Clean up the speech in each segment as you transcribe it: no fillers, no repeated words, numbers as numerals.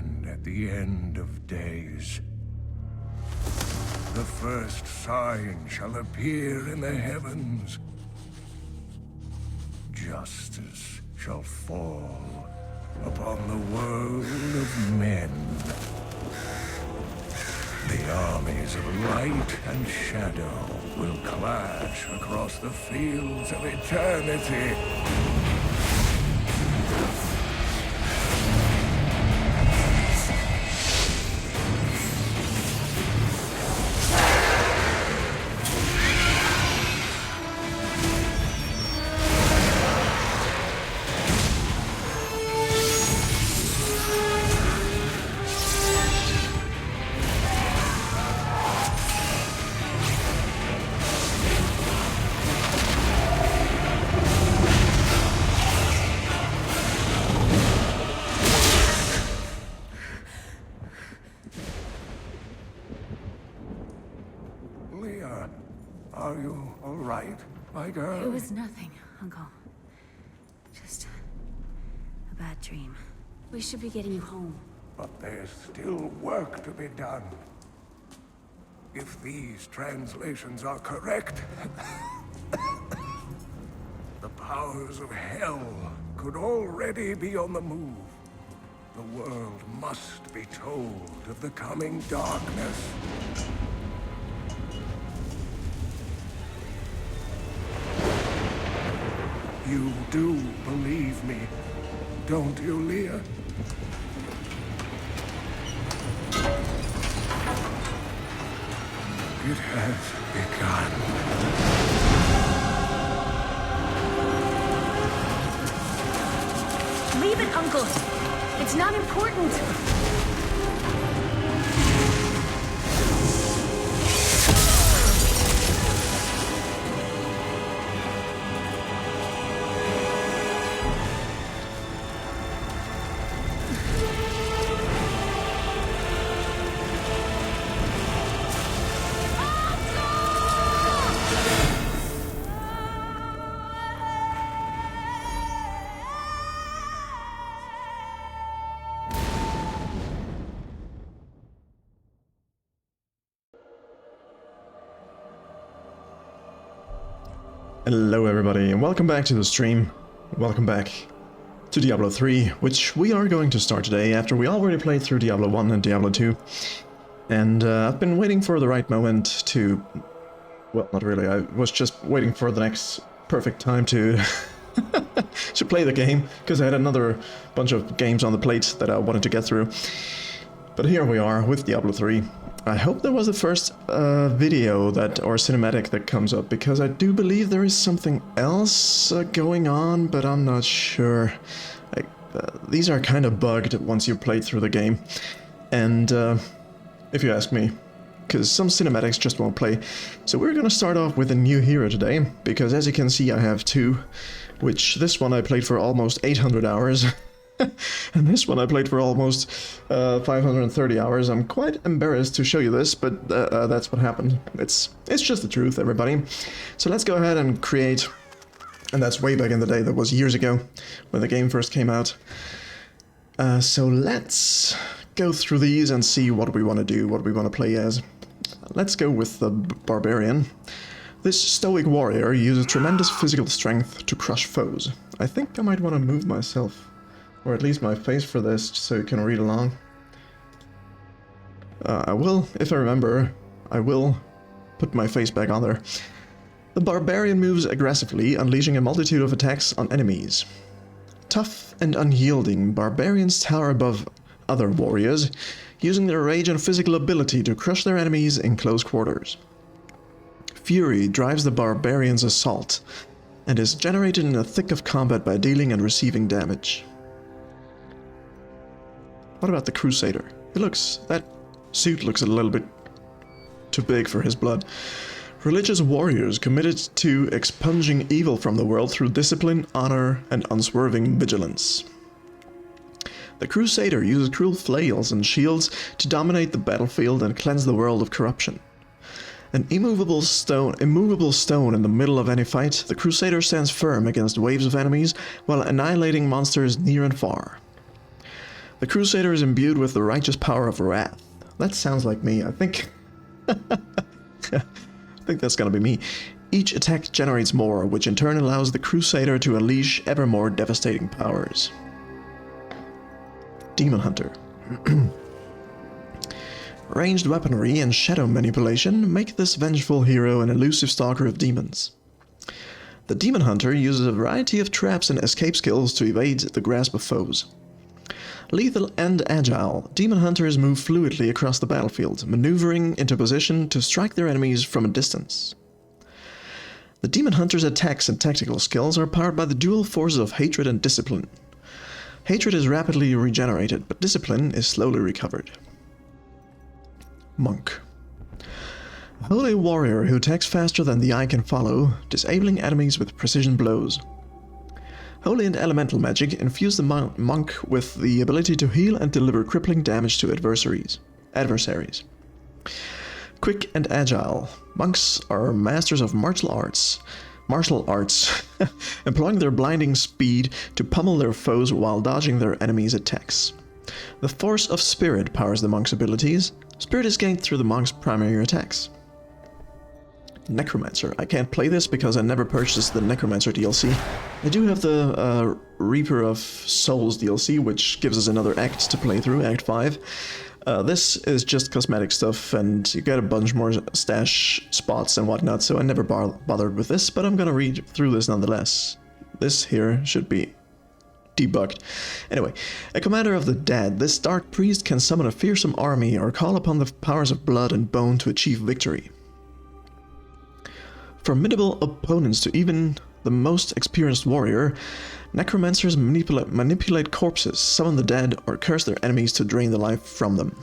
again at the end of days. The first sign shall appear in the heavens. Justice shall fall upon the world of men. The armies of light and shadow will clash across the fields of eternity. Are you all right, my girl? It was nothing, Uncle. Just a bad dream. We should be getting you home. But there's still work to be done. If these translations are correct, the powers of hell could already be on the move. The world must be told of the coming darkness. You do believe me, don't you, Leah? It has begun. Leave it, Uncle! It's not important! Hello everybody, and welcome back to the stream. Welcome back to Diablo 3, which we are going to start today after we already played through Diablo 1 and Diablo 2. And I've been waiting for the right moment to... Well, not really, I was just waiting for the next perfect time to to play the game, because I had another bunch of games on the plate that I wanted to get through. But here we are with Diablo 3. I hope there was the first video or cinematic that comes up, because I do believe there is something else going on, but I'm not sure. These are kind of bugged once you've played through the game, and if you ask me, because some cinematics just won't play. So we're going to start off with a new hero today, because as you can see I have two, which this one I played for almost 800 hours. And this one I played for almost 530 hours. I'm quite embarrassed to show you this, but that's what happened. It's just the truth, everybody. So let's go ahead and create, and that's way back in the day, that was years ago, when the game first came out. So let's go through these and see what we want to do, what we want to play as. Let's go with the Barbarian. This stoic warrior uses tremendous physical strength to crush foes. I think I might want to move myself, or at least my face, for this, so you can read along. I will, if I remember, I will put my face back on there. The Barbarian moves aggressively, unleashing a multitude of attacks on enemies. Tough and unyielding, Barbarians tower above other warriors, using their rage and physical ability to crush their enemies in close quarters. Fury drives the Barbarian's assault, and is generated in the thick of combat by dealing and receiving damage. What about the Crusader? That suit looks a little bit too big for his blood. Religious warriors committed to expunging evil from the world through discipline, honor, and unswerving vigilance. The Crusader uses cruel flails and shields to dominate the battlefield and cleanse the world of corruption. An immovable stone in the middle of any fight, the Crusader stands firm against waves of enemies while annihilating monsters near and far. The Crusader is imbued with the righteous power of wrath. That sounds like me, I think. I think that's gonna be me. Each attack generates more, which in turn allows the Crusader to unleash ever more devastating powers. Demon Hunter. Ranged weaponry and shadow manipulation make this vengeful hero an elusive stalker of demons. The Demon Hunter uses a variety of traps and escape skills to evade the grasp of foes. Lethal and agile, Demon Hunters move fluidly across the battlefield, maneuvering into position to strike their enemies from a distance. The Demon Hunter's attacks and tactical skills are powered by the dual forces of hatred and discipline. Hatred is rapidly regenerated, but discipline is slowly recovered. Monk. A holy warrior who attacks faster than the eye can follow, disabling enemies with precision blows. Holy and elemental magic infuse the monk with the ability to heal and deliver crippling damage to adversaries. Quick and agile. Monks are masters of martial arts, employing their blinding speed to pummel their foes while dodging their enemies' attacks. The force of spirit powers the monk's abilities. Spirit is gained through the monk's primary attacks. Necromancer. I can't play this because I never purchased the Necromancer DLC. I do have the Reaper of Souls DLC, which gives us another act to play through, Act 5. This is just cosmetic stuff, and you get a bunch more stash spots and whatnot, so I never bothered with this, but I'm gonna read through this nonetheless. This here should be debugged. Anyway, a commander of the dead, this dark priest can summon a fearsome army or call upon the powers of blood and bone to achieve victory. Formidable opponents to even the most experienced warrior, necromancers manipulate corpses, summon the dead, or curse their enemies to drain the life from them.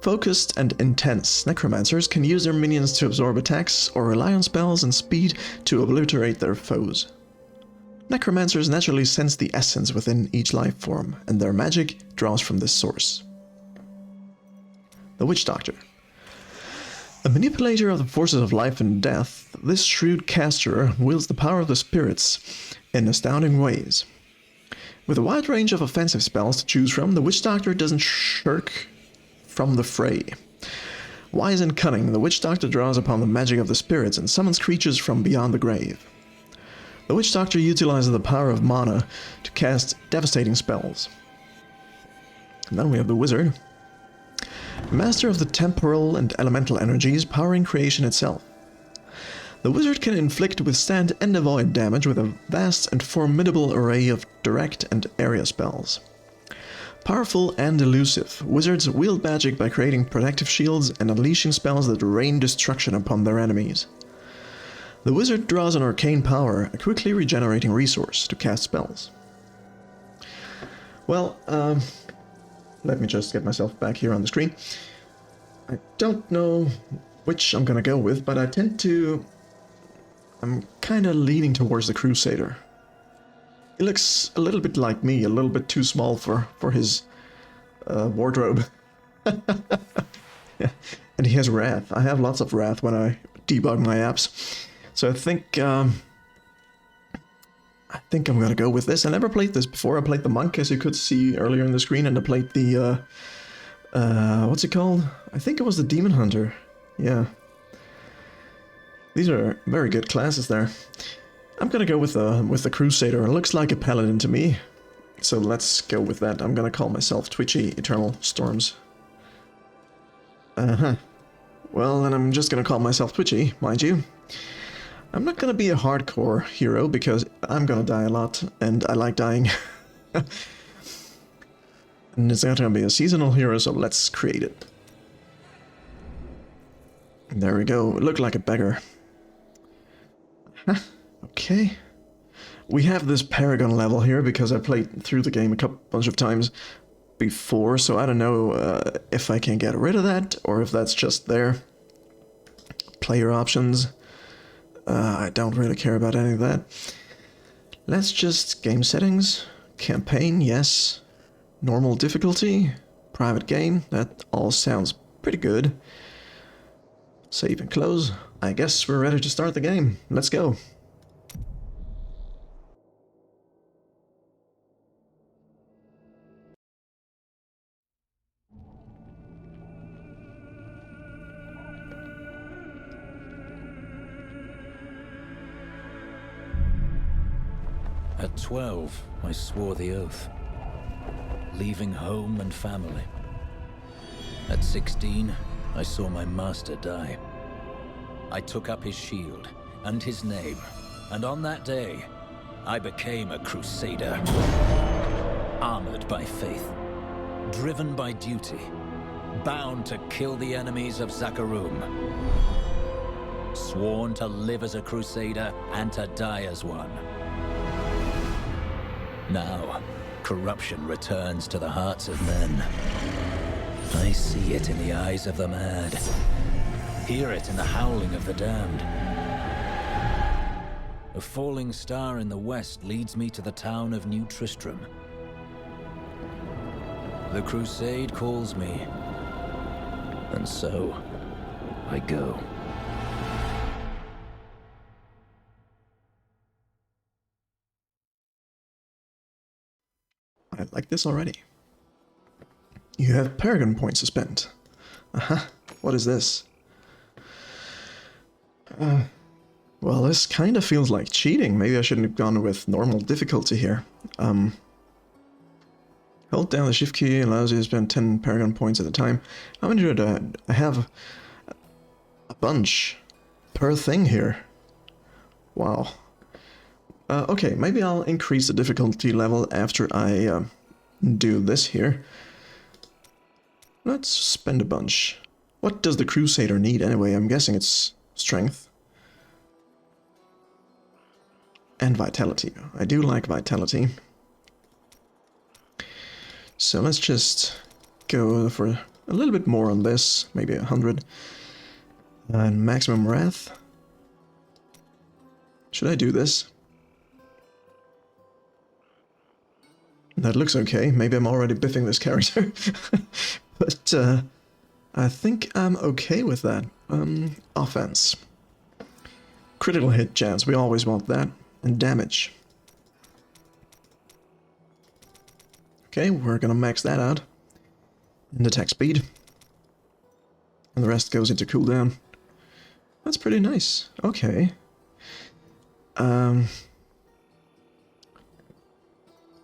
Focused and intense, necromancers can use their minions to absorb attacks or rely on spells and speed to obliterate their foes. Necromancers naturally sense the essence within each life form, and their magic draws from this source. The Witch Doctor. A manipulator of the forces of life and death, this shrewd caster wields the power of the spirits in astounding ways. With a wide range of offensive spells to choose from, the Witch Doctor doesn't shirk from the fray. Wise and cunning, the Witch Doctor draws upon the magic of the spirits and summons creatures from beyond the grave. The Witch Doctor utilizes the power of mana to cast devastating spells. And then we have the Wizard. Master of the temporal and elemental energies, powering creation itself. The Wizard can inflict, withstand, and avoid damage with a vast and formidable array of direct and area spells. Powerful and elusive, wizards wield magic by creating protective shields and unleashing spells that rain destruction upon their enemies. The wizard draws an arcane power, a quickly regenerating resource, to cast spells. Well, let me just get myself back here on the screen. I don't know which I'm gonna go with, but I'm kinda leaning towards the Crusader. He looks a little bit like me, a little bit too small for his wardrobe. Yeah. And he has wrath. I have lots of wrath when I debug my apps. So I think I'm gonna go with this. I never played this before. I played the monk, as you could see earlier in the screen, and I played the what's it called? I think it was the Demon Hunter. Yeah. These are very good classes there. I'm gonna go with the Crusader. It looks like a paladin to me, so let's go with that. I'm gonna call myself Twitchy Eternal Storms. Well, then I'm just gonna call myself Twitchy, mind you. I'm not gonna be a hardcore hero because I'm gonna die a lot, and I like dying. And it's not gonna be a seasonal hero, so let's create it. There we go. It looked like a beggar. Okay. We have this Paragon level here because I played through the game a bunch of times before, so I don't know if I can get rid of that or if that's just there. Player options. I don't really care about any of that. Let's just game settings. Campaign, yes. Normal difficulty. Private game. That all sounds pretty good. Save and close. I guess we're ready to start the game. Let's go. At 12, I swore the oath, leaving home and family. At 16, I saw my master die. I took up his shield and his name, and on that day, I became a Crusader. Armored by faith, driven by duty, bound to kill the enemies of Zakarum. Sworn to live as a Crusader and to die as one. Now, corruption returns to the hearts of men. I see it in the eyes of the mad. Hear it in the howling of the damned. A falling star in the west leads me to the town of New Tristram. The crusade calls me, and so I go. I like this already. You have Paragon points to spend. What is this? Well, this kind of feels like cheating. Maybe I shouldn't have gone with normal difficulty here. Hold down the shift key allows you to spend 10 Paragon points at a time. How many do I have? A bunch per thing here. Wow. Okay, maybe I'll increase the difficulty level after I do this here. Let's spend a bunch. What does the Crusader need anyway? I'm guessing it's strength. And vitality. I do like vitality. So let's just go for a little bit more on this. Maybe 100. And maximum wrath. Should I do this? That looks okay. Maybe I'm already biffing this character. But I think I'm okay with that. Offense. Critical hit chance. We always want that. And damage. Okay, we're gonna max that out. And attack speed. And the rest goes into cooldown. That's pretty nice. Okay.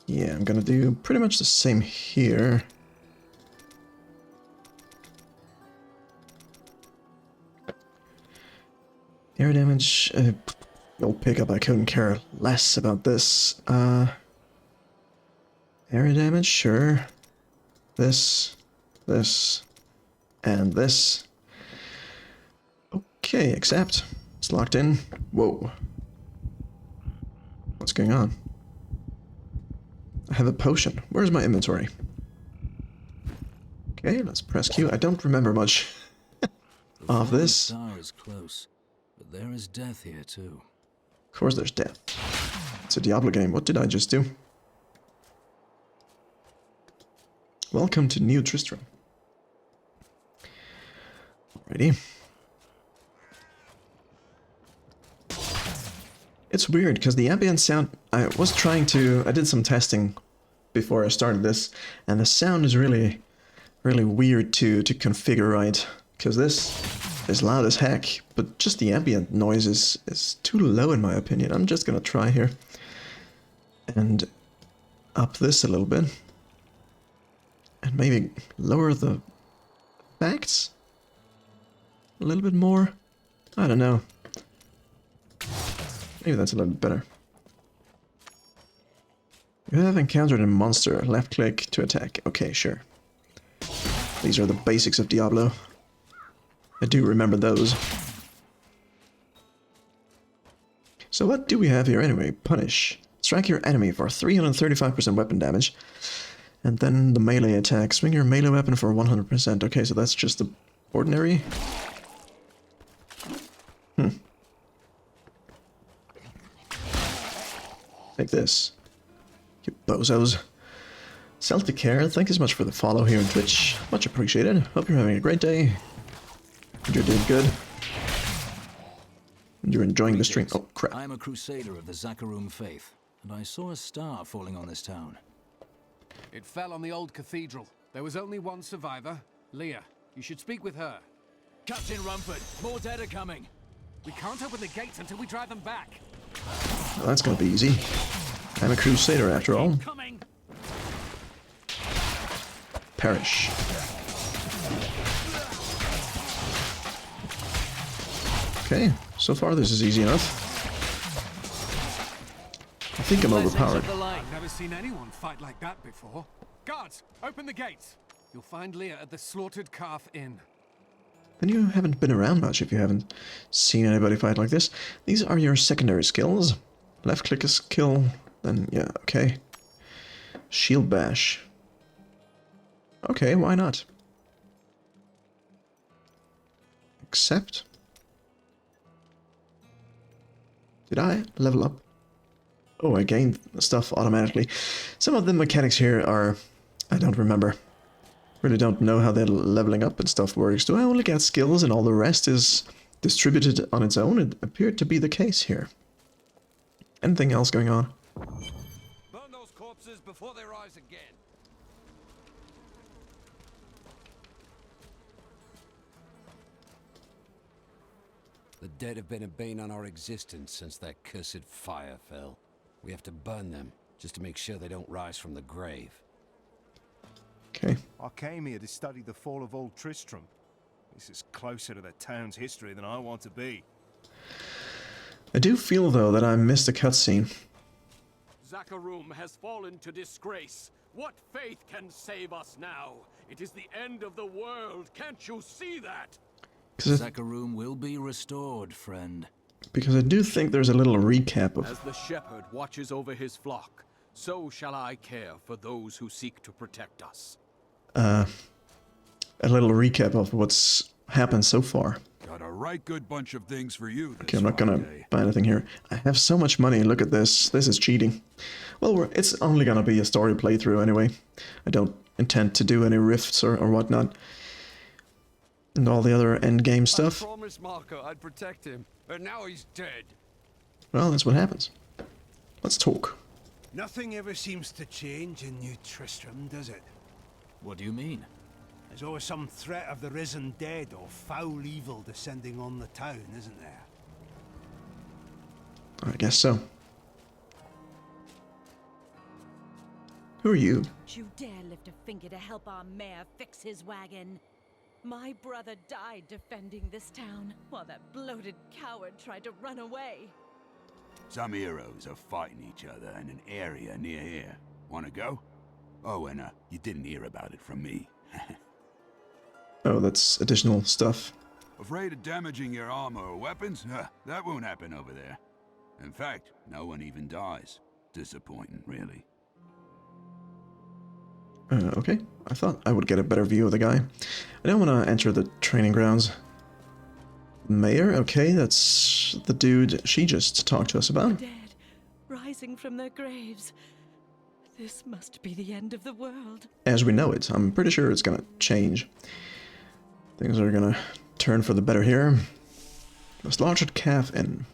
Yeah, I'm gonna do pretty much the same here. Air damage, you'll pick up, I couldn't care less about this. Area damage, sure. This, and this. Okay, accept. It's locked in. Whoa. What's going on? I have a potion. Where's my inventory? Okay, let's press Q. I don't remember much of this. The star is close, but there is death here too. Of course there's death. It's a Diablo game. What did I just do? Welcome to New Tristram. Alrighty. It's weird, because the ambient sound... I did some testing before I started this, and the sound is really weird to configure right, because this is loud as heck, but just the ambient noise is too low in my opinion. I'm just gonna try here and up this a little bit, and maybe lower the effects a little bit more. I don't know. Maybe that's a little bit better. You have encountered a monster. Left click to attack. Okay, sure. These are the basics of Diablo. I do remember those. So what do we have here anyway? Punish. Strike your enemy for 335% weapon damage. And then the melee attack. Swing your melee weapon for 100%. Okay, so that's just the ordinary. Take this. You bozos. Celtic Care, thank you so much for the follow here on Twitch. Much appreciated. Hope you're having a great day. And you're doing good. And you're enjoying the stream. Oh, crap. I'm a Crusader of the Zakarum faith, and I saw a star falling on this town. It fell on the old cathedral. There was only one survivor, Leah. You should speak with her. Captain Rumford, more dead are coming. We can't open the gates until we drive them back. Well, that's gonna be easy. I'm a Crusader after all. Perish. Okay, so far this is easy enough. I think I'm overpowered. I've never seen anyone fight like that before. Guards, open the gates. You'll find Leah at the Slaughtered Calf Inn. Then you haven't been around much if you haven't seen anybody fight like this. These are your secondary skills. Left click is kill, then yeah, okay. Shield bash. Okay, why not? Accept. Did I level up? Oh, I gained stuff automatically. Some of the mechanics here are... I don't remember. Really don't know how the leveling up and stuff works. Do I only get skills and all the rest is distributed on its own? It appeared to be the case here. Anything else going on? Burn those corpses before they rise again. The dead have been a bane on our existence since that cursed fire fell. We have to burn them, just to make sure they don't rise from the grave. Okay. I came here to study the fall of Old Tristram. This is closer to the town's history than I want to be. I do feel, though, that I missed a cutscene. Zakharum has fallen to disgrace. What faith can save us now? It is the end of the world. Can't you see that? Zakharum will be restored, friend. Because I do think there's a little recap of... As the shepherd watches over his flock, so shall I care for those who seek to protect us. A little recap of what's happened so far. Got a right good bunch of things for you this Okay, I'm not gonna Friday. buy anything here. I have so much money, look at this. This is cheating. Well, it's only gonna be a story playthrough anyway. I don't intend to do any rifts or whatnot. And all the other endgame stuff. I promised Marco I'd protect him, and now he's dead. Well, that's what happens. Let's talk. Nothing ever seems to change in New Tristram, does it? What do you mean? There's always some threat of the risen dead or foul evil descending on the town, isn't there? I guess so. Who are you? Don't you dare lift a finger to help our mayor fix his wagon. My brother died defending this town, while that bloated coward tried to run away. Some heroes are fighting each other in an area near here. Wanna go? Oh, and you didn't hear about it from me. Oh, that's additional stuff. Afraid of damaging your armor or weapons? That won't happen over there. In fact, no one even dies. Disappointing, really. Okay. I thought I would get a better view of the guy. I don't want to enter the training grounds. Mayor? Okay, that's the dude she just talked to us about. Dead, rising from their graves. This must be the end of the world. As we know it, I'm pretty sure it's gonna change. Things are gonna turn for the better here. The Slaughtered Calf Inn.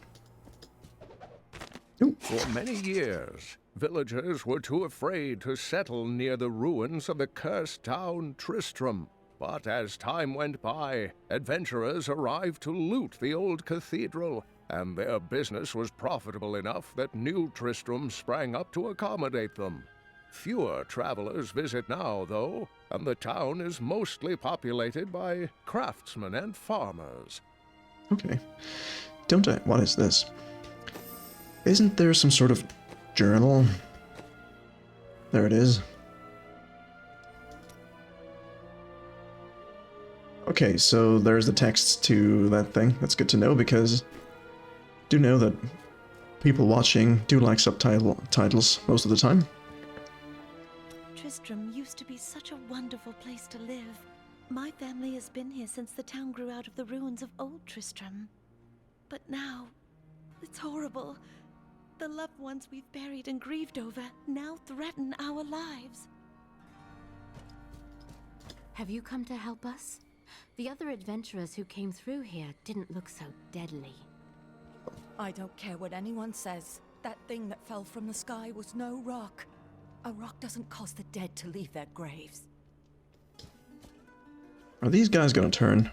Ooh. For many years, villagers were too afraid to settle near the ruins of the cursed town Tristram. But as time went by, adventurers arrived to loot the old cathedral, and their business was profitable enough that New Tristram sprang up to accommodate them. Fewer travelers visit now, though, and the town is mostly populated by craftsmen and farmers. Okay. Don't I... What is this? Isn't there some sort of journal? There it is. Okay, so there's the text to that thing. That's good to know, because I do know that people watching do like subtitles most of the time. Tristram used to be such a wonderful place to live. My family has been here since the town grew out of the ruins of Old Tristram. But now, it's horrible. The loved ones we've buried and grieved over now threaten our lives. Have you come to help us? The other adventurers who came through here didn't look so deadly. I don't care what anyone says. That thing that fell from the sky was no rock. A rock doesn't cause the dead to leave their graves. Are these guys gonna turn?